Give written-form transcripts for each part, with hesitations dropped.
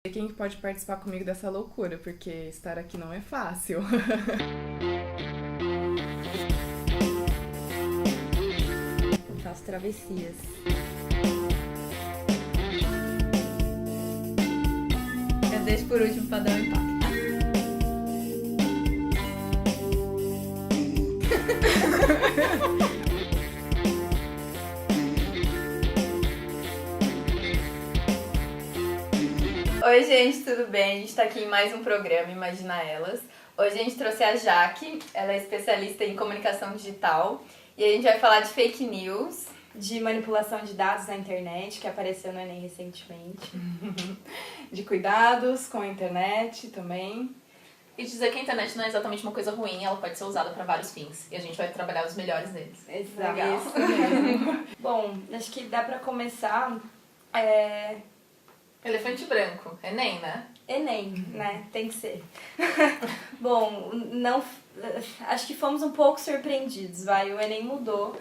E quem que pode participar comigo dessa loucura, porque estar aqui não é fácil. Eu faço travessias. Eu deixo por último pra dar um impacto. Oi, gente, tudo bem? A gente tá aqui em mais um programa Imagina Elas. Hoje a gente trouxe a Jaque, ela é especialista em comunicação digital e a gente vai falar de fake news, de manipulação de dados na internet, que apareceu no Enem recentemente. De cuidados com a internet também. E dizer que a internet não é exatamente uma coisa ruim, ela pode ser usada para vários fins. E a gente vai trabalhar os melhores deles. Exato. Legal. Isso mesmo. Bom, acho que dá pra começar... Elefante branco, Enem, né? Enem, né? Tem que ser. Bom, não, acho que fomos um pouco surpreendidos, vai. O Enem mudou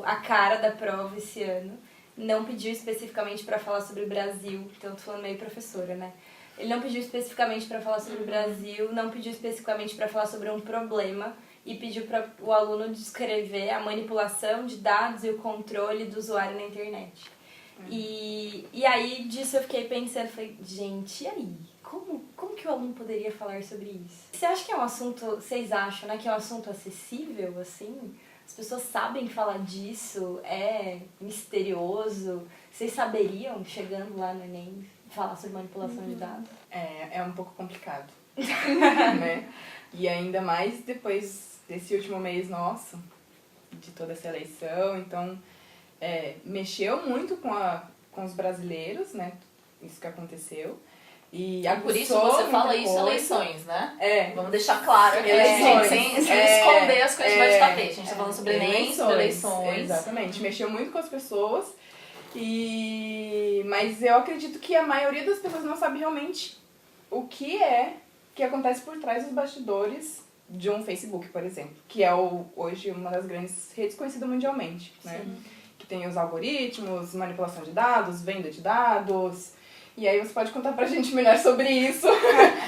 a cara da prova esse ano. Não pediu especificamente para falar sobre o Brasil, então eu tô falando meio professora, né? Ele não pediu especificamente para falar sobre o Brasil, não pediu especificamente para falar sobre um problema e pediu para o aluno descrever a manipulação de dados e o controle do usuário na internet. E aí disso eu fiquei pensando, falei, gente, e aí? Como que o aluno poderia falar sobre isso? Você acha que é um assunto, vocês acham, né, que é um assunto acessível, assim? As pessoas sabem falar disso? É misterioso? Vocês saberiam, chegando lá no Enem, falar sobre manipulação de dados? É um pouco complicado, né? E ainda mais depois desse último mês nosso, de toda essa eleição, então... mexeu muito com os brasileiros, né? Isso que aconteceu. E Por isso você fala isso coisa. Eleições, né? Vamos deixar claro aqui, eleições. sem esconder as coisas debaixo do tapete. A gente tá falando sobre Enem, sobre eleições. Exatamente, mexeu muito com as pessoas. Mas eu acredito que a maioria das pessoas não sabe realmente o que acontece por trás dos bastidores de um Facebook, por exemplo. Que é hoje uma das grandes redes conhecidas mundialmente, né? Sim. Que tem os algoritmos, manipulação de dados, venda de dados. E aí você pode contar pra gente melhor sobre isso.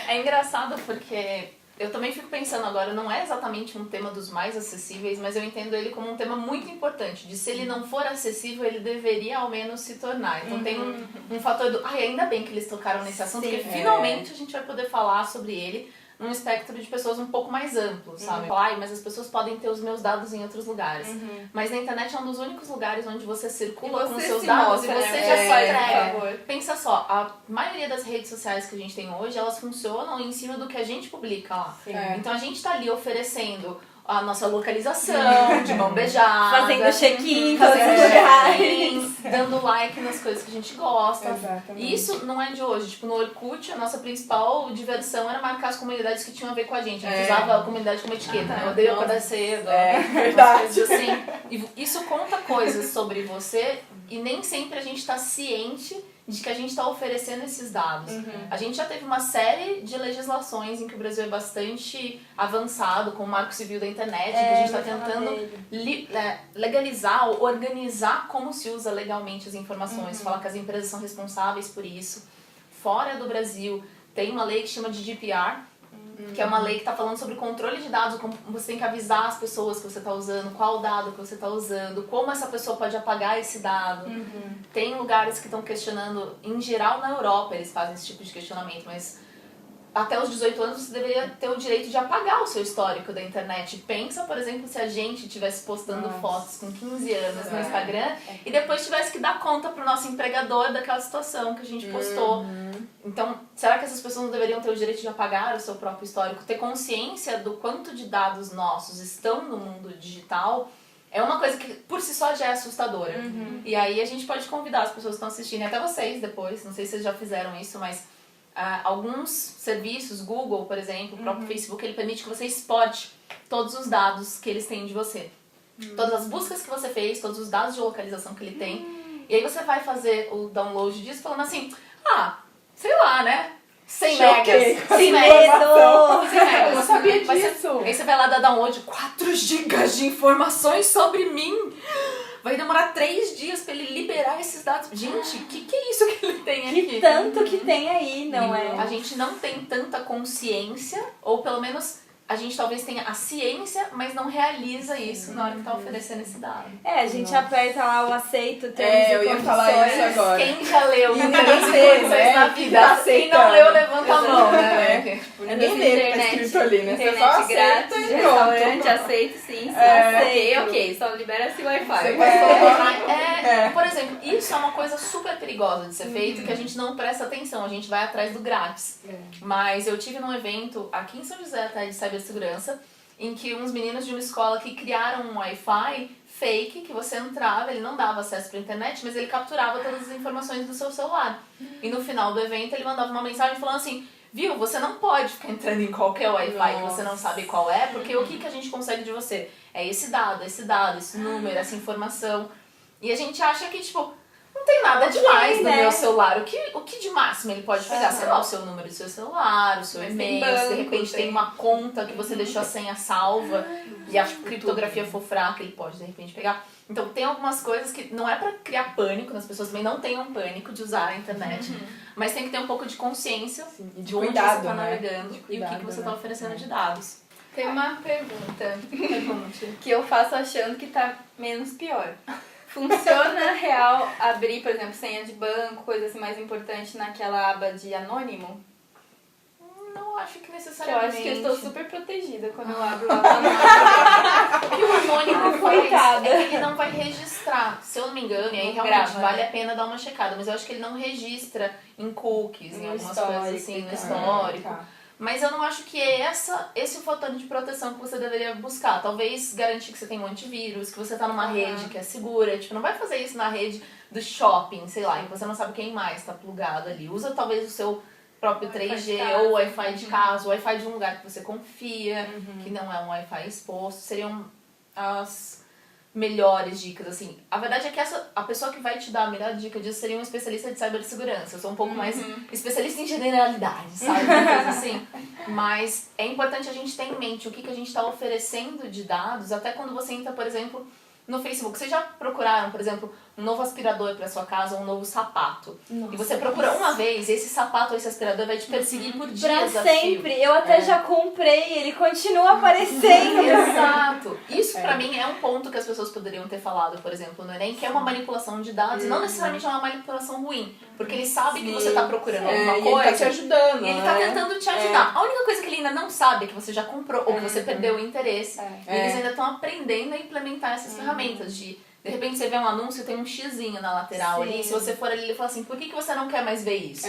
É engraçado porque eu também fico pensando agora, não é exatamente um tema dos mais acessíveis, mas eu entendo ele como um tema muito importante. De se ele não for acessível, ele deveria ao menos se tornar. Então tem um fator do... ainda bem que eles tocaram nesse assunto, Sim. porque finalmente a gente vai poder falar sobre ele num espectro de pessoas um pouco mais amplo, sabe? Falar, mas as pessoas podem ter os meus dados em outros lugares. Mas na internet é um dos únicos lugares onde você circula com seus dados e você já só entrega. Pensa só, a maioria das redes sociais que a gente tem hoje, elas funcionam em cima do que a gente publica lá. Então a gente tá ali oferecendo a nossa localização, de mão beijada, Fazendo check-in, fazendo lugares. check-in, dando like nas coisas que a gente gosta. Exatamente. E isso não é de hoje. Tipo, no Orkut, a nossa principal diversão era marcar as comunidades que tinham a ver com a gente. A gente usava a comunidade como etiqueta, né? Eu odeio acordar cedo. Verdade. Assim. E isso conta coisas sobre você e nem sempre a gente tá ciente de que a gente está oferecendo esses dados. A gente já teve uma série de legislações em que o Brasil é bastante avançado, com o Marco Civil da Internet, que a gente está tentando legalizar ou organizar como se usa legalmente as informações, falar que as empresas são responsáveis por isso. Fora do Brasil, tem uma lei que chama de GDPR, que é uma lei que está falando sobre controle de dados, como você tem que avisar as pessoas que você está usando, qual dado que você está usando, como essa pessoa pode apagar esse dado. Tem lugares que estão questionando, em geral na Europa eles fazem esse tipo de questionamento, mas até os 18 anos você deveria ter o direito de apagar o seu histórico da internet. Pensa, por exemplo, se a gente estivesse postando fotos com 15 anos no Instagram e depois tivesse que dar conta pro nosso empregador daquela situação que a gente postou. Então, será que essas pessoas não deveriam ter o direito de apagar o seu próprio histórico? Ter consciência do quanto de dados nossos estão no mundo digital é uma coisa que por si só já é assustadora. E aí a gente pode convidar as pessoas que estão assistindo, e até vocês depois, não sei se vocês já fizeram isso, mas alguns serviços, Google, por exemplo, o próprio Facebook, ele permite que você exporte todos os dados que eles têm de você. Todas as buscas que você fez, todos os dados de localização que ele tem. E aí você vai fazer o download disso falando assim, sei lá, né? 100 megas. 100 megas. 100 megas. Eu não sabia disso. Aí você vai lá dar download, 4 gigas de informações sobre mim. vai demorar 3 dias pra ele liberar esses dados. Gente, o que é isso que ele tem aqui? Que tanto que tem aí, não é? A gente não tem tanta consciência, ou pelo menos a gente talvez tenha a ciência, mas não realiza isso na hora que tá oferecendo esse dado. A gente aperta lá o aceito, eu ia falar isso agora. Quem já leu Ninguém muitas lê, coisas né? na vida? Quem não leu, levanta a mão, né? Ninguém lê o que tá escrito ali, né? Você só Internet aceita grátis, e de pronto. restaurante, aceito sim. Ok, só libera esse Você Wi-Fi. passou Por exemplo, isso é uma coisa super perigosa de ser feito, que a gente não presta atenção, a gente vai atrás do grátis. Mas eu tive num evento aqui em São José, até de cibersegurança, em que uns meninos de uma escola que criaram um Wi-Fi fake, que você entrava, ele não dava acesso para a internet, mas ele capturava todas as informações do seu celular. E no final do evento ele mandava uma mensagem falando assim, viu, você não pode ficar entrando em qualquer Wi-Fi que você não sabe qual é, porque o que a gente consegue de você? É esse dado, esse número, essa informação. E a gente acha que, tipo, não tem nada demais no meu celular. O que de máximo ele pode pegar? Sei lá, o seu número do seu celular, o seu e-mail, se de repente tem uma conta que você deixou a senha salva e a criptografia for fraca, ele pode de repente pegar. Então tem algumas coisas que não é pra criar pânico, as pessoas também não tenham pânico de usar a internet, mas tem que ter um pouco de consciência de onde cuidado, você tá né? navegando e o que você tá oferecendo de dados. Tem uma pergunta Pergunte. que eu faço achando que tá menos pior. Funciona real abrir, por exemplo, senha de banco, coisa assim mais importante naquela aba de anônimo? Não acho que Que eu necessariamente. acho que eu estou super protegida quando eu abro lá o anônimo. O que o anônimo faz Coitada. é que ele não vai registrar. Se eu não me engano, e aí Não realmente grava, vale né? a pena dar uma checada, mas eu acho que ele não registra em cookies, em No algumas histórico coisas assim, e no tal. histórico. Tá. Mas eu não acho que é esse o fator de proteção que você deveria buscar. Talvez garantir que você tem um antivírus, que você tá numa rede que é segura. Tipo, não vai fazer isso na rede do shopping, sei lá, e você não sabe quem mais tá plugado ali. Usa talvez o seu próprio 3G ou o Wi-Fi de casa, o Wi-Fi de um lugar que você confia, que não é um Wi-Fi exposto. Seriam as melhores dicas, assim. A verdade é que a pessoa que vai te dar a melhor dica disso seria um especialista de cibersegurança. Eu sou um pouco mais especialista em generalidade, sabe? Uma coisa assim. Mas é importante a gente ter em mente o que a gente está oferecendo de dados, até quando você entra, por exemplo, no Facebook. Vocês já procuraram, por exemplo, um novo aspirador para sua casa ou um novo sapato? E você procura uma vez, esse sapato ou esse aspirador vai te perseguir por dias Pra a fio. sempre. Eu até já comprei, ele continua aparecendo. Exato. Isso pra mim é um ponto que as pessoas poderiam ter falado, por exemplo, no Enem, que é uma manipulação de dados. E não necessariamente é uma manipulação ruim, porque ele sabe que você tá procurando alguma e coisa. ele tá te ajudando, E ele tá né? tentando te ajudar. A única coisa que ele ainda não sabe é que você já comprou ou que você perdeu o interesse. E eles ainda estão aprendendo a implementar essas ferramentas de repente você vê um anúncio e tem um xizinho na lateral ali. Se você for ali, ele fala assim, por que você não quer mais ver isso?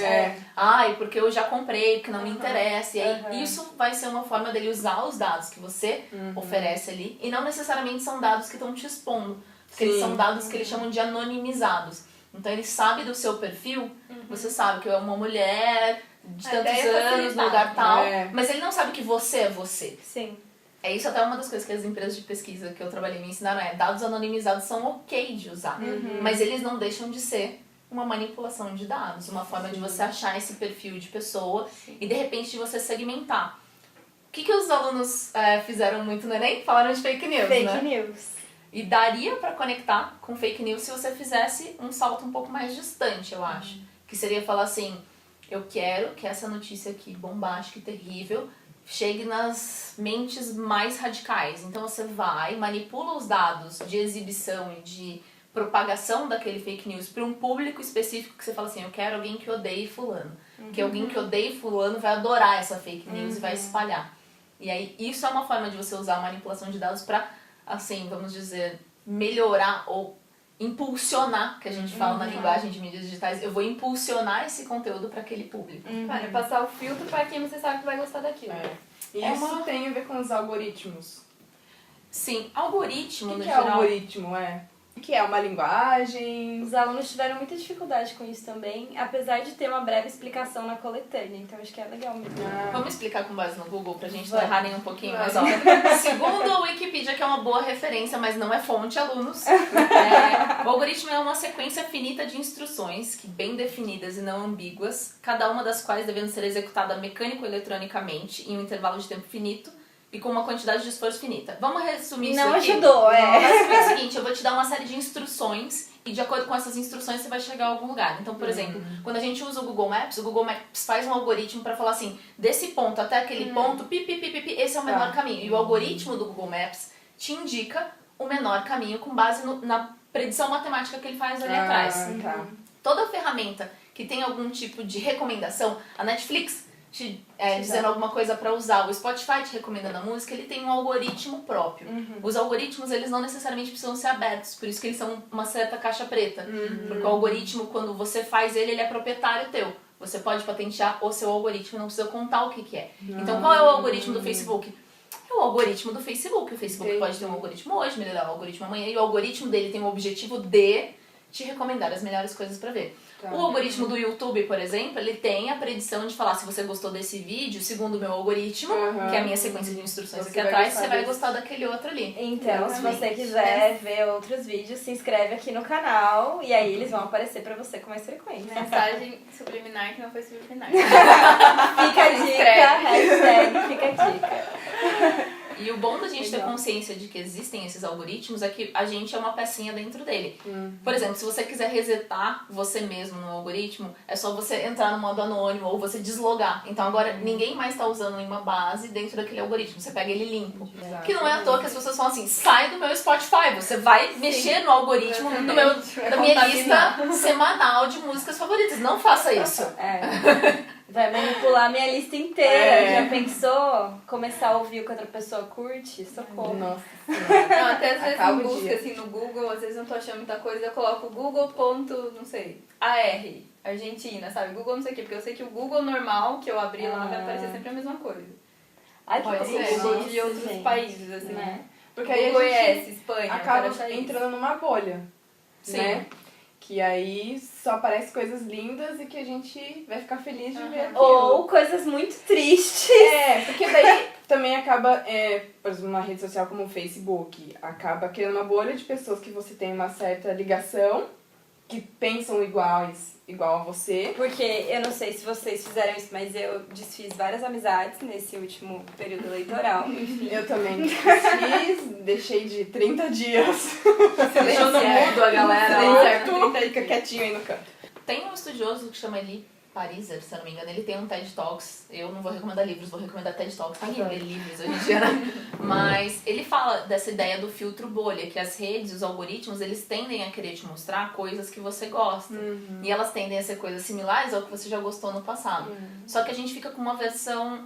Ai, porque eu já comprei, porque não me interessa. E aí, isso vai ser uma forma dele usar os dados que você oferece ali. E não necessariamente são dados que estão te expondo. Porque eles são dados que eles chamam de anonimizados. Então ele sabe do seu perfil, você sabe que é uma mulher de A tantos ideia é anos, no facilitar. lugar tal. Mas ele não sabe que você é você. Sim. É isso até uma das coisas que as empresas de pesquisa que eu trabalhei me ensinaram dados anonimizados são ok de usar, mas eles não deixam de ser uma manipulação de dados, uma forma de você achar esse perfil de pessoa e de repente de você segmentar. O que os alunos fizeram muito no Enem? Falaram de fake news, né? Fake news. E daria pra conectar com fake news se você fizesse um salto um pouco mais distante, eu acho. Que seria falar assim, eu quero que essa notícia aqui bombástica e terrível chegue nas mentes mais radicais. Então você vai, manipula os dados de exibição e de propagação daquele fake news para um público específico que você fala assim, eu quero alguém que odeie fulano. Porque alguém que odeie fulano vai adorar essa fake news e vai espalhar. E aí isso é uma forma de você usar a manipulação de dados para, assim, vamos dizer, melhorar ou impulsionar, que a gente fala na linguagem de mídias digitais, eu vou impulsionar esse conteúdo para aquele público. Para passar o filtro para quem você sabe que vai gostar daquilo. E isso tem a ver com os algoritmos. Sim, algoritmo O no que é geral. algoritmo? O que é uma linguagem? Os alunos tiveram muita dificuldade com isso também, apesar de ter uma breve explicação na coletânea, então acho que é legal mesmo. Vamos explicar com base no Google pra gente não Vamos. errar nem um pouquinho, mas ó, segundo a Wikipedia, que é uma boa referência, mas não é fonte, alunos, o algoritmo é uma sequência finita de instruções, que bem definidas e não ambíguas, cada uma das quais devendo ser executada mecânico-eletronicamente em um intervalo de tempo finito, e com uma quantidade de esforço finita. Vamos resumir Não isso aqui? ajudou, Basicamente é o seguinte, eu vou te dar uma série de instruções e de acordo com essas instruções você vai chegar a algum lugar. Então, por exemplo, quando a gente usa o Google Maps faz um algoritmo para falar assim, desse ponto até aquele ponto, esse é o menor caminho. E o algoritmo do Google Maps te indica o menor caminho com base na predição matemática que ele faz ali atrás. Tá. Toda ferramenta que tem algum tipo de recomendação, a Netflix dizendo alguma coisa para usar, o Spotify te recomendando a música, ele tem um algoritmo próprio. Os algoritmos, eles não necessariamente precisam ser abertos, por isso que eles são uma certa caixa preta. Porque o algoritmo, quando você faz ele é proprietário teu. Você pode patentear o seu algoritmo, não precisa contar o que é. Então, qual é o algoritmo do Facebook? É o algoritmo do Facebook. O Facebook pode ter um algoritmo hoje, melhorar o algoritmo amanhã, e o algoritmo dele tem o objetivo de te recomendar as melhores coisas pra ver. O algoritmo do YouTube, por exemplo, ele tem a predição de falar, se você gostou desse vídeo, segundo o meu algoritmo, que é a minha sequência de instruções aqui atrás, você vai gostar daquele outro ali. Então, se você quiser ver outros vídeos, se inscreve aqui no canal e aí eles vão aparecer pra você com mais frequência. Mensagem subliminar que não foi subliminar. Fica a dica, hashtag fica a dica. E o bom da gente ter consciência de que existem esses algoritmos é que a gente é uma pecinha dentro dele. Por exemplo, se você quiser resetar você mesmo no algoritmo, é só você entrar no modo anônimo ou você deslogar. Então agora ninguém mais está usando nenhuma base dentro daquele algoritmo. Você pega ele limpo. Exatamente. Que não é à toa que as pessoas falam assim, sai do meu Spotify, você vai mexer no algoritmo da minha lista semanal de músicas favoritas. Não faça isso. Vai manipular minha lista inteira. Já pensou? Começar a ouvir o que outra pessoa curte? Socorro. Nossa. Não, até às vezes Acaba em o busca, dia. assim, no Google, às vezes eu não tô achando muita coisa, eu coloco Google.AR, Argentina, sabe? Google não sei o quê, porque eu sei que o Google normal que eu abri lá vai aparecer sempre a mesma coisa. Ai, que Pode O ser. Google de outros gente. países, assim. Né? Porque aí Google a gente ES, Espanha, acaba quero achar isso. entrando numa bolha, Sim. né? Que aí só aparece coisas lindas e que a gente vai ficar feliz de ver aquilo. Ou coisas muito tristes. Porque daí também acaba, por exemplo, uma rede social como o Facebook, acaba criando uma bolha de pessoas que você tem uma certa ligação, que pensam igual a você. Porque eu não sei se vocês fizeram isso, mas eu desfiz várias amizades nesse último período eleitoral. Enfim. Eu também fiz, deixei de 30 dias. Deixou no mudo a galera lá. Certo? Fica quietinho aí no canto. Tem um estudioso que chama Eli Pariser, se eu não me engano, ele tem um TED Talks. Eu não vou recomendar livros, vou recomendar TED Talks. Ninguém lê livros hoje em dia, né? Mas ele fala dessa ideia do filtro bolha, que as redes, os algoritmos, eles tendem a querer te mostrar coisas que você gosta. E elas tendem a ser coisas similares ao que você já gostou no passado. Só que a gente fica com uma versão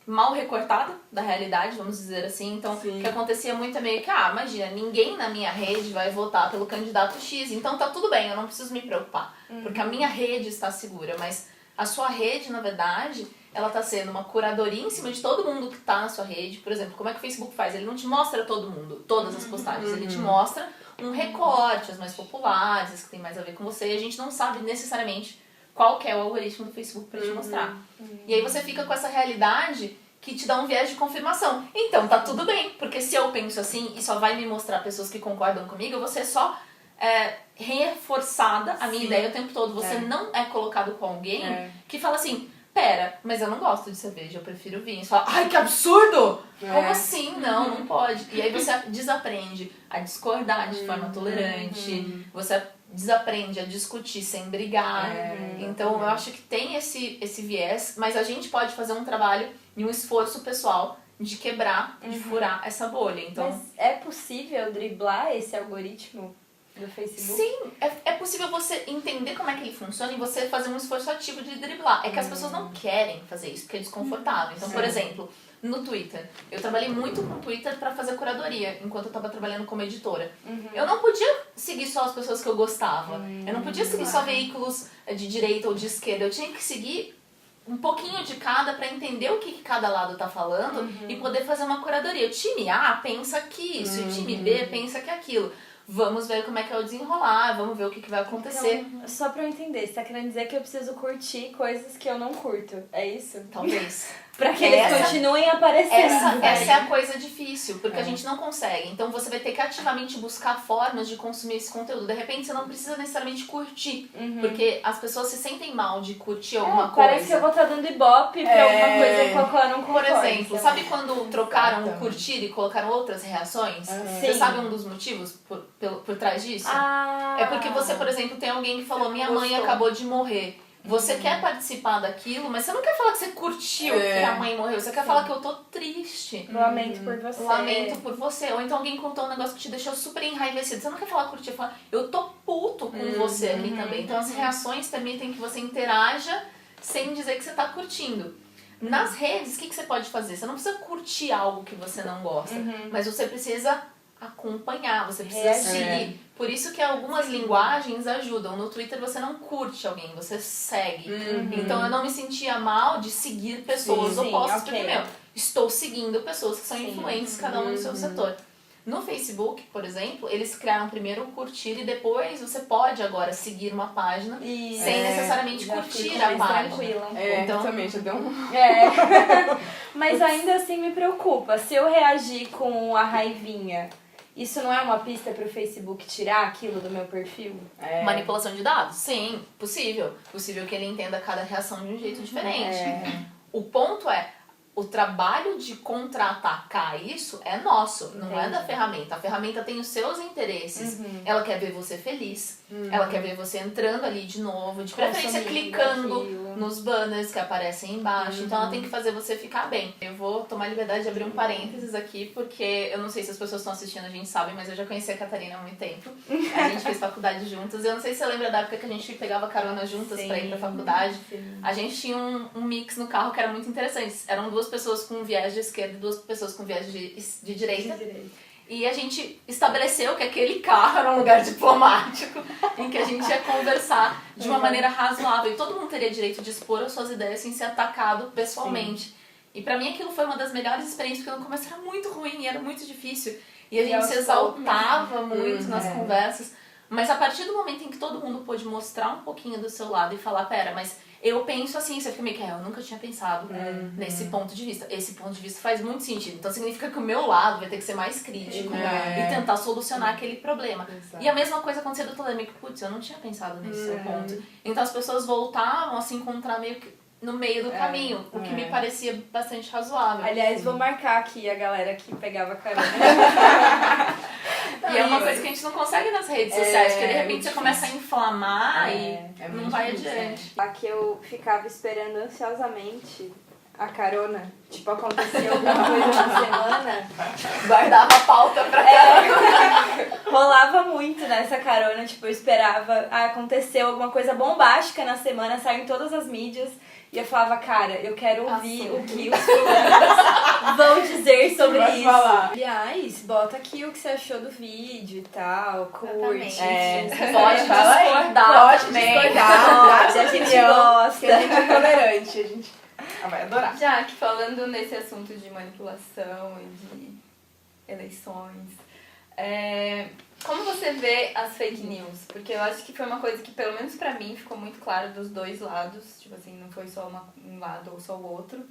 mal recortada da realidade, vamos dizer assim. Então, o que acontecia muito é meio que, imagina, ninguém na minha rede vai votar pelo candidato X, então tá tudo bem, eu não preciso me preocupar, porque a minha rede está segura, mas a sua rede, na verdade, ela tá sendo uma curadoria em cima de todo mundo que tá na sua rede. Por exemplo, como é que o Facebook faz? Ele não te mostra todo mundo, todas as postagens, ele te mostra um recorte, as mais populares, as que tem mais a ver com você, e a gente não sabe necessariamente qual que é o algoritmo do Facebook pra te mostrar. E aí você fica com essa realidade que te dá um viés de confirmação. Então, tá tudo bem, porque se eu penso assim e só vai me mostrar pessoas que concordam comigo, eu vou ser só reforçada a minha ideia o tempo todo. Você não é colocado com alguém que fala assim, pera, mas eu não gosto de cerveja, eu prefiro vinho. Você fala, ai, que absurdo! Como assim? Não pode. E aí você desaprende a discordar de forma tolerante, você desaprende a discutir sem brigar. Então, eu acho que tem esse viés, mas a gente pode fazer um trabalho e um esforço pessoal de quebrar, de furar essa bolha. Então, Mas é possível driblar esse algoritmo do Facebook? sim, é possível você entender como é que ele funciona e você fazer um esforço ativo de driblar. É que as pessoas não querem fazer isso, porque é desconfortável. Então, por exemplo, no Twitter. Eu trabalhei muito com o Twitter pra fazer curadoria, enquanto eu tava trabalhando como editora. Eu não podia seguir só as pessoas que eu gostava. Eu não podia seguir só veículos de direita ou de esquerda. Eu tinha que seguir um pouquinho de cada pra entender o que cada lado tá falando e poder fazer uma curadoria. O time A pensa que isso, o time B pensa que aquilo. Vamos ver como é que é o desenrolar, vamos ver o que vai acontecer. Então, só pra eu entender, você tá querendo dizer que eu preciso curtir coisas que eu não curto, é isso? Talvez. Pra que eles continuem aparecendo. Essa é a coisa difícil, porque a gente não consegue. Então você vai ter que ativamente buscar formas de consumir esse conteúdo. De repente você não precisa necessariamente curtir, porque as pessoas se sentem mal de curtir alguma coisa. Parece que eu vou estar dando ibope pra alguma coisa com a qual eu não concordo. Por exemplo, sabe quando trocaram o curtir e colocaram outras reações? Você sabe um dos motivos por trás disso? É porque você, por exemplo, tem alguém que falou, minha mãe acabou de morrer. Você quer participar daquilo, mas você não quer falar que você curtiu que a mãe morreu. Você quer falar que eu tô triste. Lamento por você. Lamento por você. Ou então alguém contou um negócio que te deixou super enraivecido. Você não quer falar curtir, falar, eu tô puto com você aqui também. Então as reações permitem que você interaja sem dizer que você tá curtindo. Nas redes, o que você pode fazer? Você não precisa curtir algo que você não gosta, mas você precisa acompanhar, você precisa seguir. Por isso que algumas linguagens ajudam. No Twitter você não curte alguém, você segue. Então eu não me sentia mal de seguir pessoas opostas, porque, estou seguindo pessoas que são influentes, cada um no seu setor. No Facebook, por exemplo, eles criaram primeiro o curtir e depois você pode agora seguir uma página sem necessariamente curtir a página. Tranquila. Então, também já deu um... Mas ainda assim me preocupa. Se eu reagir com a raivinha, isso não é uma pista pro Facebook tirar aquilo do meu perfil? Manipulação de dados? Sim, possível. Possível que ele entenda cada reação de um jeito diferente. O ponto é, o trabalho de contra-atacar isso é nosso, não é da ferramenta. A ferramenta tem os seus interesses. Ela quer ver você feliz, ela quer ver você entrando ali de novo, de preferência clicando nos banners que aparecem embaixo. Então ela tem que fazer você ficar bem. Eu vou tomar a liberdade de abrir um parênteses aqui, porque eu não sei se as pessoas estão assistindo, a gente sabe, mas eu já conheci a Catarina há muito tempo. A gente fez faculdade juntas. Eu não sei se você lembra da época que a gente pegava carona juntas pra ir pra faculdade. A gente tinha um mix no carro que era muito interessante. Eram duas pessoas com viés de esquerda e duas pessoas com viés de direita. E a gente estabeleceu que aquele carro era um lugar diplomático em que a gente ia conversar de uma maneira razoável. E todo mundo teria direito de expor as suas ideias sem ser atacado pessoalmente. E pra mim aquilo foi uma das melhores experiências, porque no começo era muito ruim e era muito difícil. E a gente se exaltava muito nas conversas. Mas a partir do momento em que todo mundo pôde mostrar um pouquinho do seu lado e falar, pera, mas eu penso assim, você fica meio que, eu nunca tinha pensado nesse ponto de vista. Esse ponto de vista faz muito sentido. Então significa que o meu lado vai ter que ser mais crítico e tentar solucionar aquele problema. E a mesma coisa aconteceu do outro lado, meio que, putz, eu não tinha pensado nesse seu ponto. Então as pessoas voltavam a se encontrar meio que no meio do caminho, o que me parecia bastante razoável. Aliás, vou marcar aqui a galera que pegava carona. E é uma coisa que a gente não consegue nas redes sociais, porque de repente você começa a inflamar e não vai adiante. Aqui eu ficava esperando ansiosamente a carona. Tipo, aconteceu alguma coisa na semana. Guardava a pauta pra carona. Rolava muito nessa carona, tipo, eu esperava, aconteceu alguma coisa bombástica na semana, saiu em todas as mídias. E eu falava, cara, eu quero ouvir o que os fulanos vão dizer sobre isso. Aliás, bota aqui o que você achou do vídeo e tal, curte. Pode discordar também. A gente gosta. Que a gente é tolerante, a gente vai adorar. Já que falando nesse assunto de manipulação e de eleições, como você vê as fake news? Porque eu acho que foi uma coisa que, pelo menos pra mim, ficou muito claro dos dois lados. Tipo assim, não foi só um lado ou só o outro.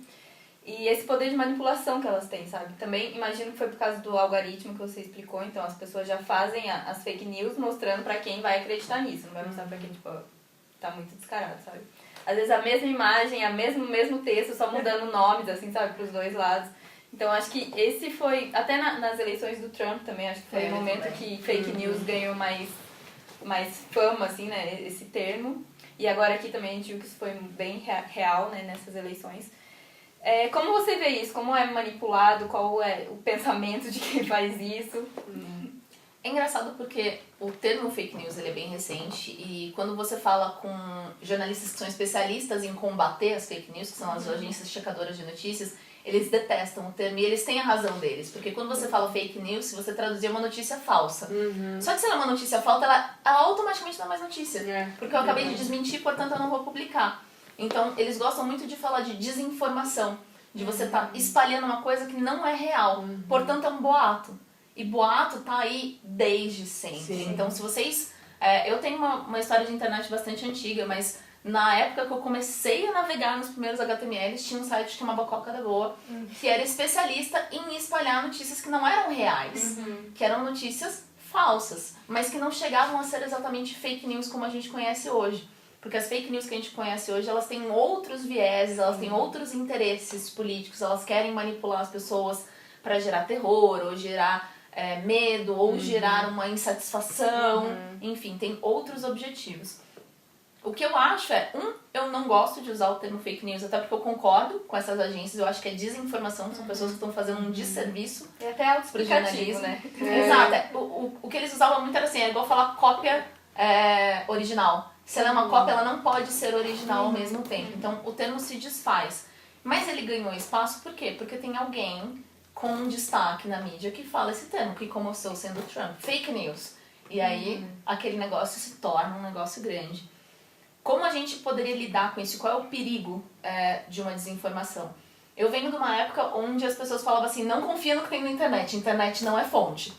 E esse poder de manipulação que elas têm, sabe? Também imagino que foi por causa do algoritmo que você explicou. Então as pessoas já fazem as fake news mostrando pra quem vai acreditar nisso. Não vai mostrar pra quem, tipo, tá muito descarado, sabe? Às vezes a mesma imagem, o mesmo texto, só mudando nomes, assim, sabe? Pros dois lados. Então, acho que esse foi, até nas eleições do Trump também, acho que foi o momento que fake news ganhou mais fama, assim, né, esse termo. E agora aqui também a gente viu que isso foi bem real, né, nessas eleições. Como você vê isso? Como é manipulado? Qual é o pensamento de quem faz isso? É engraçado porque o termo fake news ele é bem recente e quando você fala com jornalistas que são especialistas em combater as fake news, que são as agências checadoras de notícias, eles detestam o termo e eles têm a razão deles. Porque quando você fala fake news, se você traduzir uma notícia falsa. Só que se ela é uma notícia falsa, ela automaticamente não é mais notícia. Porque eu acabei de desmentir, portanto eu não vou publicar. Então, eles gostam muito de falar de desinformação. De você estar espalhando uma coisa que não é real. Portanto, é um boato. E boato tá aí desde sempre. Então, se vocês... eu tenho uma história de internet bastante antiga, mas... Na época que eu comecei a navegar nos primeiros HTMLs, tinha um site que chamava Coca da Boa, que era especialista em espalhar notícias que não eram reais, que eram notícias falsas, mas que não chegavam a ser exatamente fake news como a gente conhece hoje. Porque as fake news que a gente conhece hoje, elas têm outros vieses, elas têm outros interesses políticos, elas querem manipular as pessoas para gerar terror, ou gerar medo, ou gerar uma insatisfação, enfim, tem outros objetivos. O que eu acho eu não gosto de usar o termo fake news, até porque eu concordo com essas agências, eu acho que é desinformação, são pessoas que estão fazendo um desserviço E até autoexplicativo, né? Exato, o que eles usavam muito era assim, é igual falar cópia original. Se ela é uma cópia, ela não pode ser original ao mesmo tempo. Então, o termo se desfaz. Mas ele ganhou espaço por quê? Porque tem alguém com um destaque na mídia que fala esse termo, que como eu estou sendo Trump, fake news. E aí, aquele negócio se torna um negócio grande. Como a gente poderia lidar com isso? Qual é o perigo de uma desinformação? Eu venho de uma época onde as pessoas falavam assim, não confia no que tem na internet não é fonte.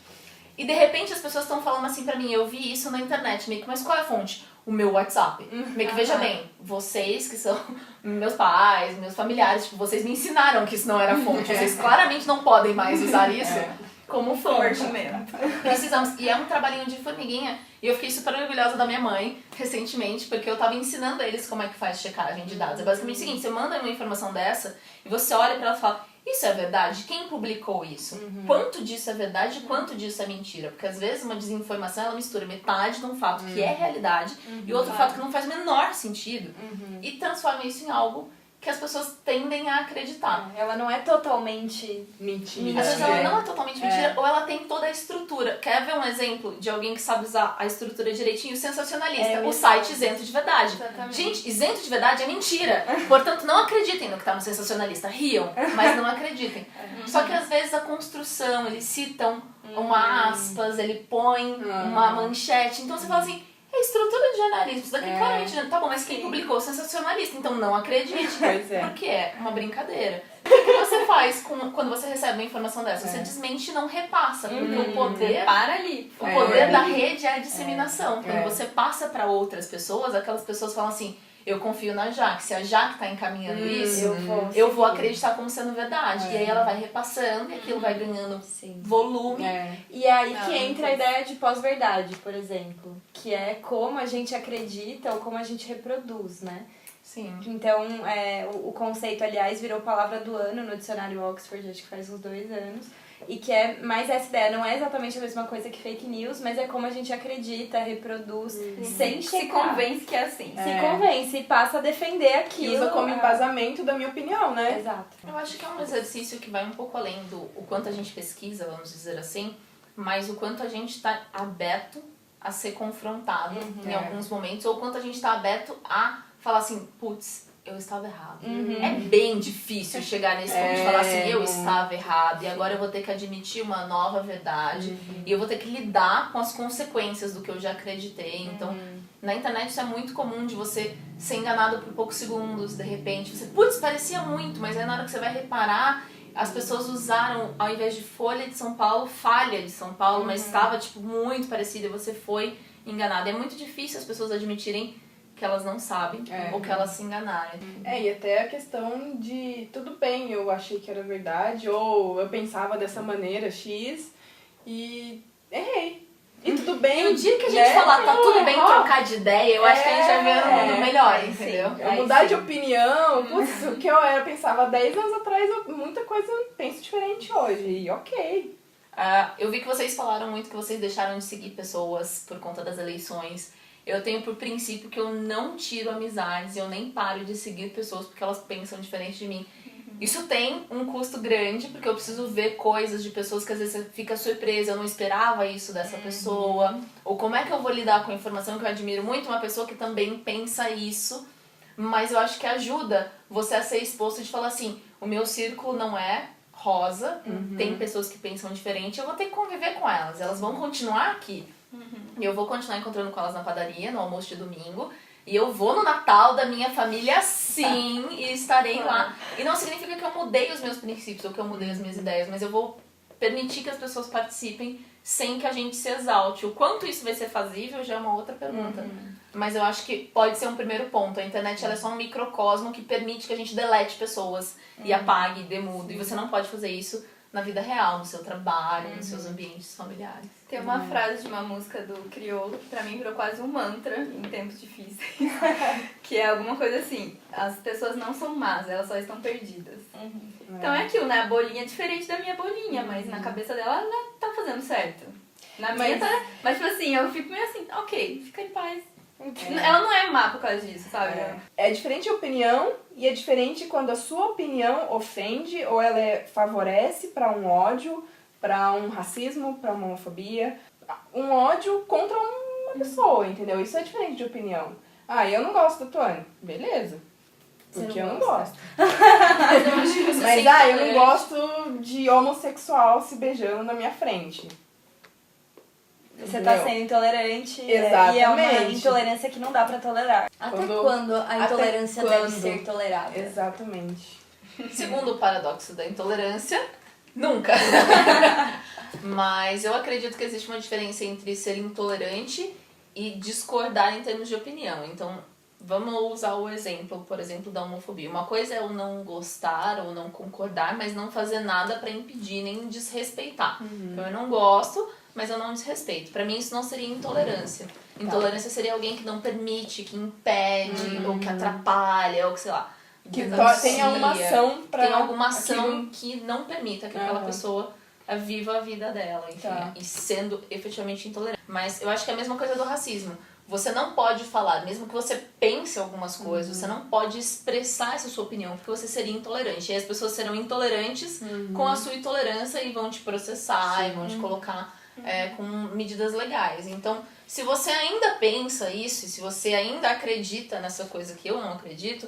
E de repente as pessoas estão falando assim pra mim, eu vi isso na internet, meio que, mas qual é a fonte? O meu WhatsApp. Meio que, veja bem, vocês que são meus pais, meus familiares, tipo, vocês me ensinaram que isso não era fonte, vocês claramente não podem mais usar isso como fonte. Precisamos. E é um trabalhinho de formiguinha, e eu fiquei super orgulhosa da minha mãe recentemente, porque eu tava ensinando eles como é que faz checagem de dados. É basicamente o seguinte, você manda uma informação dessa, e você olha pra ela e fala, isso é verdade? Quem publicou isso? Quanto disso é verdade e quanto disso é mentira? Porque às vezes uma desinformação ela mistura metade de um fato que é realidade e outro fato que não faz o menor sentido e transforma isso em algo que as pessoas tendem a acreditar. Ela não é totalmente Mentira. Às vezes ela não é totalmente mentira ou ela tem toda a estrutura. Quer ver um exemplo de alguém que sabe usar a estrutura direitinho? Sensacionalista. O site isento de verdade. Exatamente. Gente, isento de verdade é mentira. Portanto, não acreditem no que tá no sensacionalista. Riam, mas não acreditem. Só que às vezes a construção, eles citam uma aspas, ele põe uma manchete. Então você fala assim, é estrutura de jornalismo. Isso daqui claramente... Tá bom, mas quem publicou o sensacionalista? Então não acredite. Pois é. Porque é uma brincadeira. O que você faz quando você recebe uma informação dessa? Você desmente e não repassa. Porque o poder... Para ali. O poder da rede é a disseminação. Quando você passa para outras pessoas, aquelas pessoas falam assim, eu confio na Jaque. Se a Jaque está encaminhando isso, eu vou acreditar como sendo verdade. E aí ela vai repassando e aquilo vai ganhando volume. E é aí que entra a ideia de pós-verdade, por exemplo. Que é como a gente acredita ou como a gente reproduz, né? Sim. Então, o conceito, aliás, virou palavra do ano no dicionário Oxford, acho que faz uns 2 anos. E que é mais essa ideia, não é exatamente a mesma coisa que fake news, mas é como a gente acredita, reproduz, sem checar. Se convence que é assim. Se convence e passa a defender aquilo. E usa como embasamento da minha opinião, né? Exato. Eu acho que é um exercício que vai um pouco além do o quanto a gente pesquisa, vamos dizer assim, mas o quanto a gente está aberto a ser confrontado em alguns momentos, ou o quanto a gente está aberto a falar assim, putz, eu estava errado. É bem difícil chegar nesse ponto de falar assim, eu estava errado, e agora eu vou ter que admitir uma nova verdade, e eu vou ter que lidar com as consequências do que eu já acreditei. Então, na internet isso é muito comum de você ser enganado por poucos segundos, de repente, você, putz, parecia muito, mas aí na hora que você vai reparar, as pessoas usaram, ao invés de Folha de São Paulo, Falha de São Paulo, mas estava, tipo, muito parecido e você foi enganado. É muito difícil as pessoas admitirem que elas não sabem ou que elas se enganaram. E até a questão de, tudo bem, eu achei que era verdade, ou eu pensava dessa maneira, X, e errei. E tudo bem. E o dia que a gente falar, tá tudo bem trocar de ideia, eu acho que a gente vai ver um mundo melhor, entendeu? Eu mudar de opinião, putz, o que eu pensava 10 anos atrás, muita coisa eu penso diferente hoje, e ok. Eu vi que vocês falaram muito que vocês deixaram de seguir pessoas por conta das eleições. Eu tenho por princípio que eu não tiro amizades, eu nem paro de seguir pessoas porque elas pensam diferente de mim. Isso tem um custo grande, porque eu preciso ver coisas de pessoas que às vezes você fica surpresa, eu não esperava isso dessa pessoa. Ou como é que eu vou lidar com a informação que eu admiro muito, uma pessoa que também pensa isso. Mas eu acho que ajuda você a ser exposto de falar assim, o meu círculo não é rosa, tem pessoas que pensam diferente, eu vou ter que conviver com elas vão continuar aqui. E eu vou continuar encontrando com elas na padaria, no almoço de domingo. E eu vou no Natal da minha família sim, e estarei lá. E não significa que eu mudei os meus princípios ou que eu mudei as minhas ideias, mas eu vou permitir que as pessoas participem sem que a gente se exalte. O quanto isso vai ser fazível já é uma outra pergunta. Mas eu acho que pode ser um primeiro ponto. A internet ela é só um microcosmo que permite que a gente delete pessoas e apague, demude. E você não pode fazer isso na vida real, no seu trabalho, nos seus ambientes familiares. Tem uma frase de uma música do Criolo que pra mim virou quase um mantra em tempos difíceis. Que é alguma coisa assim, as pessoas não são más, elas só estão perdidas. Então é aquilo, né? A bolinha é diferente da minha bolinha, mas na cabeça dela ela tá fazendo certo. Na minha tá... Mas tipo assim, eu fico meio assim, ok, fica em paz. Ela não é má por causa disso, sabe? É diferente a opinião e é diferente quando a sua opinião ofende ou ela favorece para um ódio, para um racismo, para uma homofobia. Um ódio contra uma pessoa, entendeu? Isso é diferente de opinião. Ah, eu não gosto da Tuane. Beleza. Porque eu não gosto. Mas eu acho que você Mas, eu não gosto de homossexual se beijando na minha frente. Você tá sendo intolerante. Exatamente. E é uma intolerância que não dá pra tolerar. Até quando a intolerância quando? deve ser tolerada? Exatamente. Segundo o paradoxo da intolerância, nunca. Mas eu acredito que existe uma diferença entre ser intolerante e discordar em termos de opinião. Então, vamos usar o exemplo, por exemplo, da homofobia. Uma coisa é eu não gostar ou não concordar, mas não fazer nada pra impedir nem desrespeitar. Então, eu não gosto, mas eu não desrespeito. Pra mim, isso não seria intolerância. Intolerância seria alguém que não permite, que impede, ou que atrapalha, ou que, sei lá, Que tem alguma ação pra... Tem alguma ação que não permita que aquela pessoa viva a vida dela, enfim, e sendo efetivamente intolerante. Mas eu acho que é a mesma coisa do racismo. Você não pode falar, mesmo que você pense algumas coisas, você não pode expressar essa sua opinião, porque você seria intolerante. E as pessoas serão intolerantes com a sua intolerância e vão te processar, e vão te colocar com medidas legais. Então, se você ainda pensa isso, e se você ainda acredita nessa coisa que eu não acredito,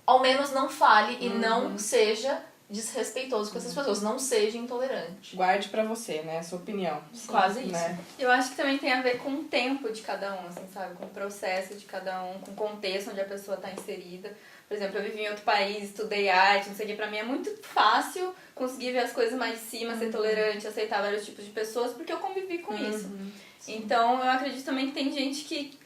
ao menos não fale e não seja desrespeitoso com essas pessoas, não seja intolerante. Guarde pra você, né? A sua opinião. Quase isso. Né? Eu acho que também tem a ver com o tempo de cada um, assim, sabe? Com o processo de cada um, com o contexto onde a pessoa está inserida. Por exemplo, eu vivi em outro país, estudei arte, não sei o que, pra mim é muito fácil conseguir ver as coisas mais de cima, ser tolerante, aceitar vários tipos de pessoas, porque eu convivi com isso. Então, eu acredito também que tem gente que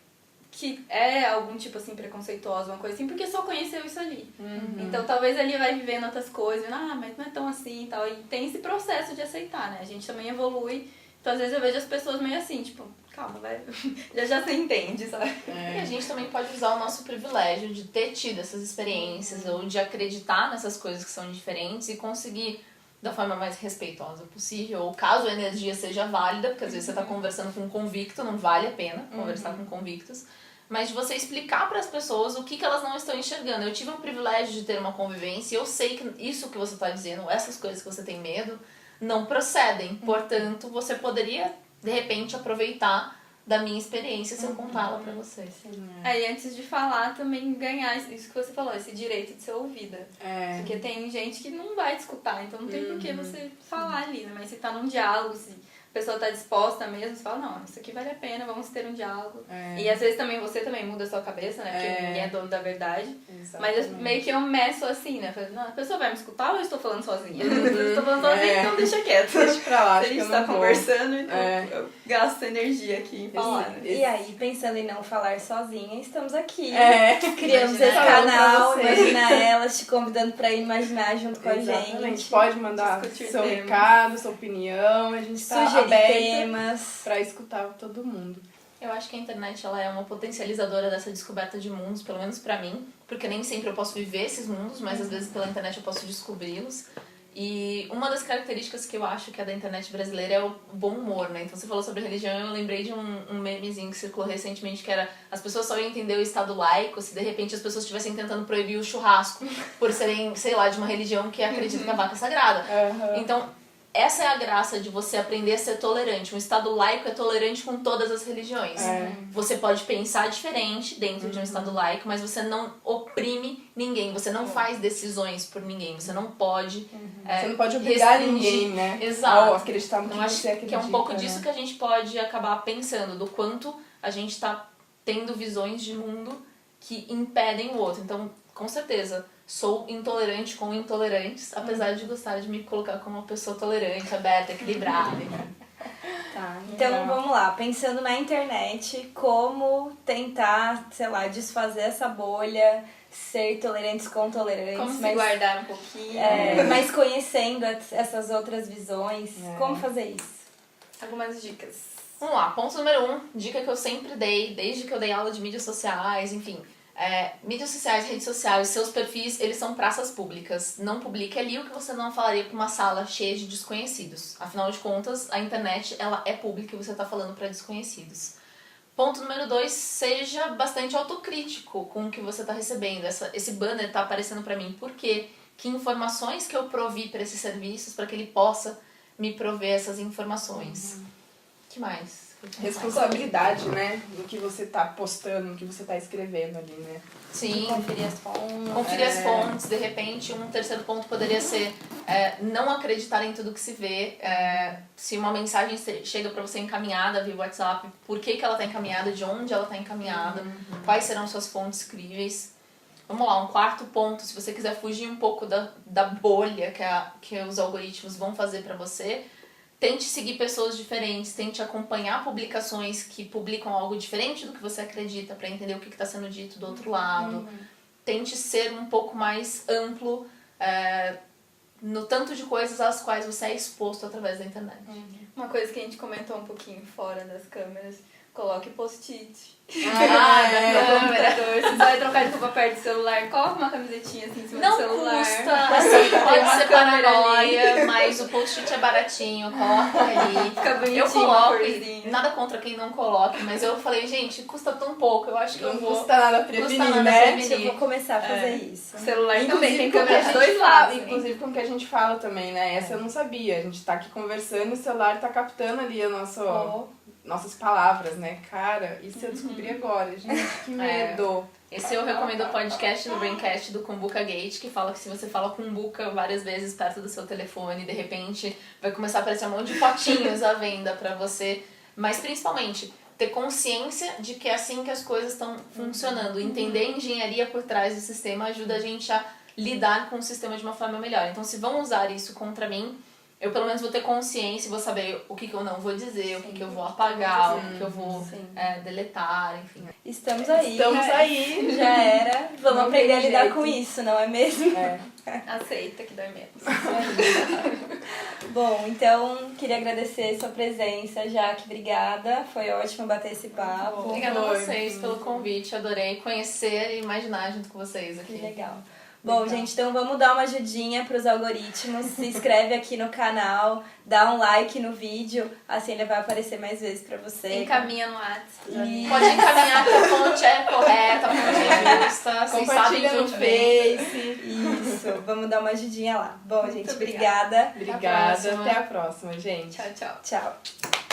é algum tipo assim preconceituosa, uma coisa assim, porque só conheceu isso ali. Então talvez ali vai vivendo outras coisas, mas não é tão assim e tal. E tem esse processo de aceitar, né? A gente também evolui. Então às vezes eu vejo as pessoas meio assim, tipo, calma, vai. já se entende, sabe? E a gente também pode usar o nosso privilégio de ter tido essas experiências ou de acreditar nessas coisas que são diferentes e conseguir da forma mais respeitosa possível, ou caso a energia seja válida, porque às vezes você está conversando com um convicto, não vale a pena conversar com convictos, mas de você explicar para as pessoas o que elas não estão enxergando. Eu tive um privilégio de ter uma convivência e eu sei que isso que você está dizendo, essas coisas que você tem medo, não procedem. Portanto, você poderia, de repente, aproveitar da minha experiência se eu contá-la pra vocês. Aí antes de falar, também ganhar isso que você falou, esse direito de ser ouvida. Porque tem gente que não vai te escutar, então não tem por que você falar ali, né? Mas se tá num diálogo, se a pessoa tá disposta mesmo, você fala, não, isso aqui vale a pena, vamos ter um diálogo. E às vezes também você também muda a sua cabeça, né? Porque ninguém é dono da verdade. Mas meio que eu meço assim, né? Falei, não, a pessoa vai me escutar ou eu estou falando sozinha? Eu estou falando sozinha, então deixa quieto. Deixa pra lá, se a gente tá conversando, então eu gasto energia aqui em falar. Né? E aí, pensando em não falar sozinha, estamos aqui. Criamos Imagina esse ela canal, Imagina Elas, te convidando pra imaginar junto com a gente. Pode mandar seu recado, sua opinião, a gente tá sugerir aberto temas pra escutar todo mundo. Eu acho que a internet ela é uma potencializadora dessa descoberta de mundos, pelo menos pra mim, porque nem sempre eu posso viver esses mundos, mas às vezes pela internet eu posso descobri-los. E uma das características que eu acho que é da internet brasileira é o bom humor, né? Então você falou sobre religião, eu lembrei de um memezinho que circulou recentemente, que era as pessoas só iam entender o Estado laico se de repente as pessoas estivessem tentando proibir o churrasco por serem, sei lá, de uma religião que acredita que a vaca é sagrada. Então, essa é a graça de você aprender a ser tolerante. Um Estado laico é tolerante com todas as religiões. Você pode pensar diferente dentro de um Estado laico, mas você não oprime ninguém. Você não faz decisões por ninguém. Você não pode você não pode obrigar ninguém, né? Exato. Ou acreditar no que então, você acredita. Que é um pouco disso que a gente pode acabar pensando, do quanto a gente está tendo visões de mundo que impedem o outro. Então, com certeza, sou intolerante com intolerantes, apesar de gostar de me colocar como uma pessoa tolerante, aberta, equilibrada. Tá, então Legal. vamos lá. Pensando na internet, como tentar, sei lá, desfazer essa bolha, ser tolerantes com tolerantes. Como se mas, guardar um pouquinho. mas conhecendo essas outras visões. É. Como fazer isso? Algumas dicas. Vamos lá, ponto número 1, dica que eu sempre dei, desde que eu dei aula de mídias sociais, enfim. Mídias sociais, redes sociais, seus perfis, eles são praças públicas. Não publique ali o que você não falaria para uma sala cheia de desconhecidos. Afinal de contas, a internet, ela é pública e você está falando para desconhecidos. Ponto número 2, seja bastante autocrítico com o que você está recebendo. Esse banner está aparecendo para mim. Por quê? Que informações que eu provi para esses serviços para que ele possa me prover essas informações. Que mais? Responsabilidade, né? Do que você tá postando, do que você tá escrevendo ali, né? Sim, Conferir as fontes. conferir as fontes. De repente, um terceiro ponto poderia ser não acreditar em tudo que se vê. Se uma mensagem chega para você encaminhada via WhatsApp, por que ela está encaminhada, de onde ela está encaminhada, quais serão suas fontes críveis. Vamos lá, um quarto ponto, se você quiser fugir um pouco da bolha que os algoritmos vão fazer para você, tente seguir pessoas diferentes, tente acompanhar publicações que publicam algo diferente do que você acredita para entender o que está sendo dito do outro lado. Tente ser um pouco mais amplo no tanto de coisas às quais você é exposto através da internet. Uma coisa que a gente comentou um pouquinho fora das câmeras, coloque post-it. É. No computador. Se você vai trocar de roupa perto do celular, coloca uma camisetinha assim em cima do Não celular. custa, assim, pode uma ser câmera paranoia, mas o post-it é baratinho, coloca ali. Fica bonitinho, Eu coloco, uma corzinha. nada contra quem não coloque, mas eu falei, gente, custa tão pouco, eu acho que eu Não vou... custa nada custa prevenir, nada né? prevenir. Eu vou começar a fazer isso. O celular também Inclusive tem com o que a câmera de gente dois fala, lados. hein? inclusive com o que a gente fala também, né? Essa eu não sabia. A gente tá aqui conversando e o celular tá captando ali a nossas palavras, né? Cara, isso eu descobri agora, gente. Que medo. Esse eu recomendo o podcast do Braincast do Kumbuka Gate, que fala que se você fala Kumbuka várias vezes perto do seu telefone, de repente vai começar a aparecer um monte de potinhos à venda pra você. Mas principalmente, ter consciência de que é assim que as coisas estão funcionando. Entender a engenharia por trás do sistema ajuda a gente a lidar com o sistema de uma forma melhor. Então, se vão usar isso contra mim, eu pelo menos vou ter consciência e vou saber o que eu não vou dizer, o que eu vou apagar, o que eu vou deletar, enfim. Estamos aí. Estamos aí. Já era. Vamos Não aprender a tem lidar jeito. com isso, não é mesmo? Aceita que dói menos. Bom, então queria agradecer sua presença, Jaque. Obrigada. Foi ótimo bater esse papo. Obrigada a Foi. vocês pelo convite, adorei conhecer e imaginar junto com vocês Que aqui. legal. Bom, gente, então vamos dar uma ajudinha pros algoritmos. Se inscreve aqui no canal, dá um like no vídeo, assim ele vai aparecer mais vezes pra você. Encaminha no WhatsApp. E Pode encaminhar que a fonte é correta, a fonte é justa, vocês sabem Compartilha de no onde vem. Face. isso, vamos dar uma ajudinha lá. Bom, gente, obrigada. obrigada. Obrigada. próxima. Até a próxima, gente. Tchau, tchau. Tchau.